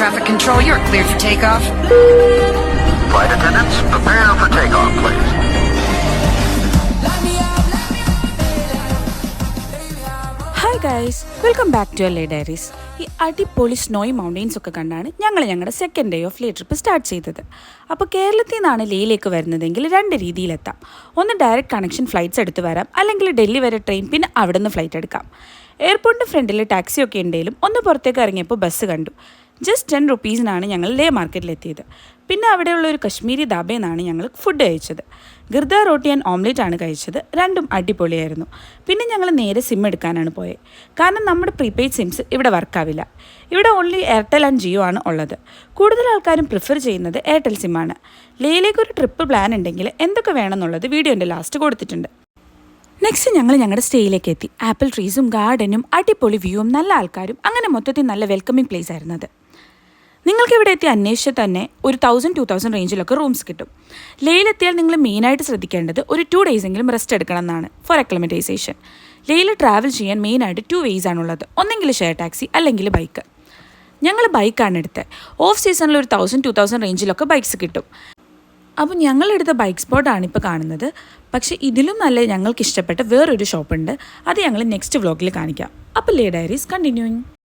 traffic control, you're cleared for takeoff. Flight attendants, prepare for takeoff, please. Hi guys, welcome back to LA diaries. ഈ അടിപൊളി snowy mountains ഒക്കെ കണ്ടാണ് ഞങ്ങളുടെ second day of Leh trip start ചെയ്തത്. അപ്പോൾ കേരളത്തിൽ നിന്നാണ് ലേയിലേക്ക് വരുന്നതെങ്കിൽ രണ്ട് രീതിയിലെത്താം. ഒന്ന് ഡയറക്റ്റ് കണക്ഷൻ ഫ്ലൈറ്റ്സ് എടുത്ത് വരാം, അല്ലെങ്കിൽ ഡൽഹി വരെ ട്രെയിൻ, പിന്നെ അവിടെ നിന്ന് ഫ്ലൈറ്റ് എടുക്കാം. എയർപോർട്ടിൻ്റെ ഫ്രണ്ടിൽ ടാക്സി ഒക്കെ ഉണ്ടെങ്കിലും ഒന്ന് പുറത്തേക്ക് ഇറങ്ങിയപ്പോൾ ബസ് കണ്ടു. ജസ്റ്റ് 10 റുപ്പീസിനാണ് ഞങ്ങൾ ലേ മാർക്കറ്റിലെത്തിയത്. പിന്നെ അവിടെയുള്ള ഒരു കശ്മീരി ധാബയിൽ നിന്നാണ് ഞങ്ങൾ ഫുഡ് കഴിച്ചത്. ഗിർദ റോട്ടി ആൻഡ് ഓംലെറ്റ് ആണ് കഴിച്ചത്. രണ്ടും അടിപൊളിയായിരുന്നു. പിന്നെ ഞങ്ങൾ നേരെ സിം എടുക്കാനാണ് പോയത്. കാരണം നമ്മുടെ പ്രീപെയ്ഡ് സിംസ് ഇവിടെ വർക്കാവില്ല. ഇവിടെ ഓൺലി എയർടെൽ ആൻഡ് ജിയോ ആണ് ഉള്ളത്. കൂടുതൽ ആൾക്കാരും പ്രിഫർ ചെയ്യുന്നത് എയർടെൽ സിമ്മാണ്. ലേയിലേക്ക് ഒരു ട്രിപ്പ് പ്ലാൻ ഉണ്ടെങ്കിൽ എന്തൊക്കെ വേണമെന്നുള്ളത് വീഡിയോൻ്റെ ലാസ്റ്റ് കൊടുത്തിട്ടുണ്ട്. നെക്സ്റ്റ് ഞങ്ങൾ ഞങ്ങളുടെ സ്റ്റേയിലേക്ക് എത്തി. ആപ്പിൾ ട്രീസും ഗാർഡനും അടിപൊളി വ്യൂവും നല്ല ആൾക്കാരും, അങ്ങനെ മൊത്തത്തിൽ നല്ല വെൽക്കമിങ് പ്ലേസ് ആയിരുന്നത്. നിങ്ങൾക്ക് ഇവിടെ എത്തി അന്വേഷിച്ചാൽ തന്നെ ഒരു 1000-2000 റേഞ്ചിലൊക്കെ റൂംസ് കിട്ടും. ലേയിലെത്തിയാൽ നിങ്ങൾ മെയിനായിട്ട് ശ്രദ്ധിക്കേണ്ടത് ഒരു 2 days എങ്കിലും റെസ്റ്റ് എടുക്കണം എന്നാണ് ഫോർ അക്ലമറ്റൈസേഷൻ. ലേയിൽ ട്രാവൽ ചെയ്യാൻ മെയിനായിട്ട് 2 ways ആണുള്ളത്. ഒന്നെങ്കിൽ ഷെയർ ടാക്സി, അല്ലെങ്കിൽ ബൈക്ക്. ഞങ്ങൾ ബൈക്കാണ് എടുത്തത്. ഓഫ് സീസണിൽ ഒരു 1000-2000 റേഞ്ചിലൊക്കെ ബൈക്സ് കിട്ടും. അപ്പോൾ ഞങ്ങളെടുത്ത ബൈക്ക് സ്പോട്ടാണ് ഇപ്പോൾ കാണുന്നത്. പക്ഷേ ഇതിലും നല്ല ഞങ്ങൾക്ക് ഇഷ്ടപ്പെട്ട വേറൊരു ഷോപ്പുണ്ട്. അത് ഞങ്ങൾ നെക്സ്റ്റ് വ്ളോഗിൽ കാണിക്കാം. അപ്പോൾ ലേ ഡയറീസ് കണ്ടിന്യൂയിങ്.